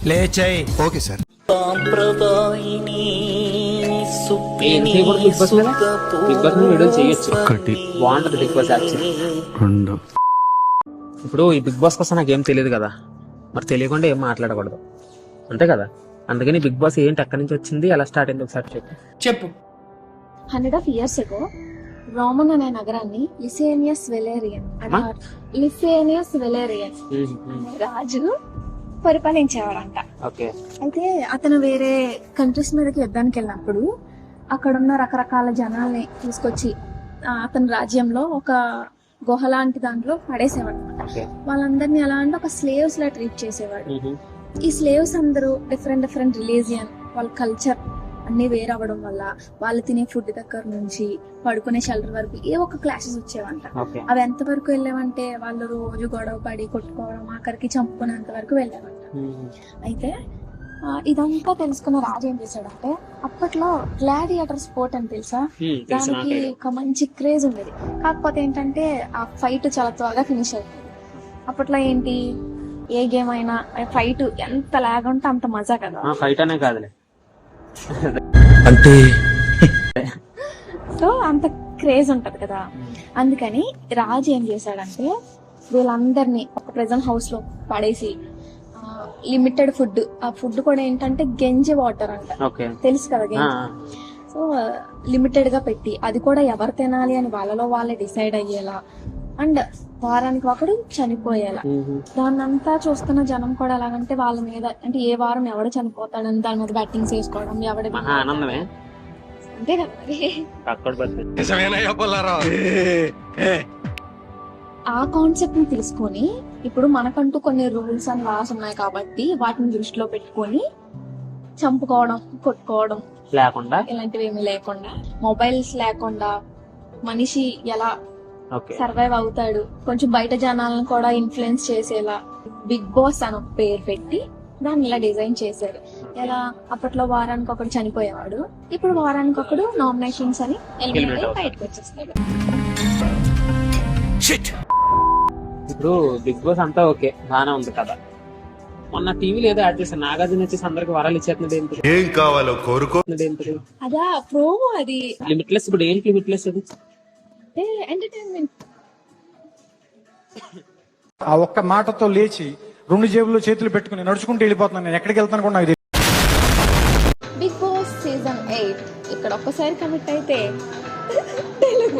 లేచాయి. Okay sir. ఇప్పుడు ఈ big boss కోసం నాకేం తెలియదు కదా, మరి తెలియకుండా ఏం మాట్లాడకూడదు అంతే కదా. అందుకని బిగ్ బాస్ ఏంటి, ఎక్కడి నుంచి వచ్చింది, ఎలా స్టార్ట్ అయింది ఒకసారి చెప్పు. 100 years ago రోమన్ అనే నగరాన్ని లిసేనియస్ వెలేరియన్ రాజు పరిపాలించేవాడంట. అయితే అతను వేరే కంట్రీస్ మీదకి యుద్ధానికి వెళ్ళినప్పుడు అక్కడున్న రకరకాల జనాల్ని తీసుకొచ్చి అతని రాజ్యంలో ఒక గుహ లాంటి దాంట్లో పడేసేవాడు అనమాట. వాళ్ళందరినీ ఎలా అంటే ఒక స్లేవ్స్ లా ట్రీట్ చేసేవాడు. ఈ స్లేవ్స్ అందరూ డిఫరెంట్ రిలీజియన్, వాళ్ళ కల్చర్ అన్ని వేరవడం వల్ల వాళ్ళు తినే ఫుడ్ దగ్గర నుంచి పడుకునే షెల్టర్ వరకు ఏ ఒక్క క్లాసెస్ వచ్చేవంట. అవి ఎంత వరకు వెళ్ళావంటే వాళ్ళు రోజు గొడవ పడి కొట్టుకోవడం, ఆఖరికి చంపుకునేంత వరకు వెళ్ళావంట. అయితే ఇదంతా తెలుసుకున్న రాజు ఏం చేశాడంటే, అప్పట్లో గ్లాడియేటర్ స్పోర్ట్ అని తెలుసా, దానికి ఒక మంచి క్రేజ్ ఉండేది. కాకపోతే ఏంటంటే ఆ ఫైట్ చాలా త్వరగా ఫినిష్ అవుతుంది. అప్పట్లో ఏంటి, ఏ గేమ్ అయినా ఫైట్ ఎంత లాగ్ ఉంటే అంత మజా కదా. ఫైట్ అనే కాదులే అంటే సో అంత క్రేజ్ ఉంటది కదా. అందుకని రాజు ఏం చేశాడంటే వీళ్ళందరినీ ఒక ప్రెజెంట్ హౌస్ లో పడేసి లిమిటెడ్ ఫుడ్, ఆ ఫుడ్ కూడా ఏంటంటే గంజి వాటర్ అంట, తెలుసు కదా గంజి. సో లిమిటెడ్ గా పెట్టి అది కూడా ఎవరు తినాలి అని వాళ్ళలో వాళ్ళే డిసైడ్ అయ్యేలా, అండ్ వారానికి ఒకడు చనిపోయేలా. దాన్నంతా చూస్తున్న జనం కూడా ఎలాగంటే వాళ్ళ మీద, అంటే ఏ వారం ఎవడు చనిపోతాడని దాని మీద బ్యాటింగ్స్ వేసుకోవడం, ఎవడి అంతే కదా. ఆ కాన్సెప్ట్ ని తీసుకొని ఇప్పుడు మనకంటూ కొన్ని రూల్స్ అండ్ లాస్ ఉన్నాయి కాబట్టి వాటిని దృష్టిలో పెట్టుకొని చంపుకోవడం, కొట్టుకోవడం లేకుండా, ఇలాంటివి ఏమీ లేకుండా, మొబైల్స్ లేకుండా మనిషి ఎలా సర్వైవ్ అవుతాడు, కొంచెం బయట జనాలను కూడా ఇన్ఫ్లుయెన్స్ చేసేలా బిగ్ బాస్ అని ఒక పేరు పెట్టి దాన్ని ఇలా డిజైన్ చేశారు. ఎలా అప్పట్లో వారానికి ఒకడు చనిపోయేవాడు, ఇప్పుడు వారానికి ఒకడు నామినేషన్స్ అని ఎలిమినేట్ అయి బయటకు వచ్చేస్తాడు. ఇప్పుడు బిగ్ బాస్ అంతా ఓకే, బాగానే ఉంది కదా. మొన్న టీవీలో ఏదో యాడ్ చేశాను, నాగార్జున వచ్చేసి అందరికి వరాలు ఇచ్చేస్తున్నాడు. ఏం కావాలో కోరుకో. అదా ప్రోమో, అది లిమిట్లెస్. ఇప్పుడు ఏంటి లిమిట్లెస్? అది ఎంటర్టైన్మెంట్. ఆ ఒక్క మాటతో లేచి 2 జేబుల్లో చేతులు పెట్టుకుని నడుచుకుంటూ వెళ్ళిపోతున్నాను. నేను ఎక్కడికి వెళ్తాను కూడా నాకు తెలియదు. బిగ్ బాస్ సీజన్ 8 ఇక్కడ ఒక్కసారి కమిట్ అయితే తెలుగు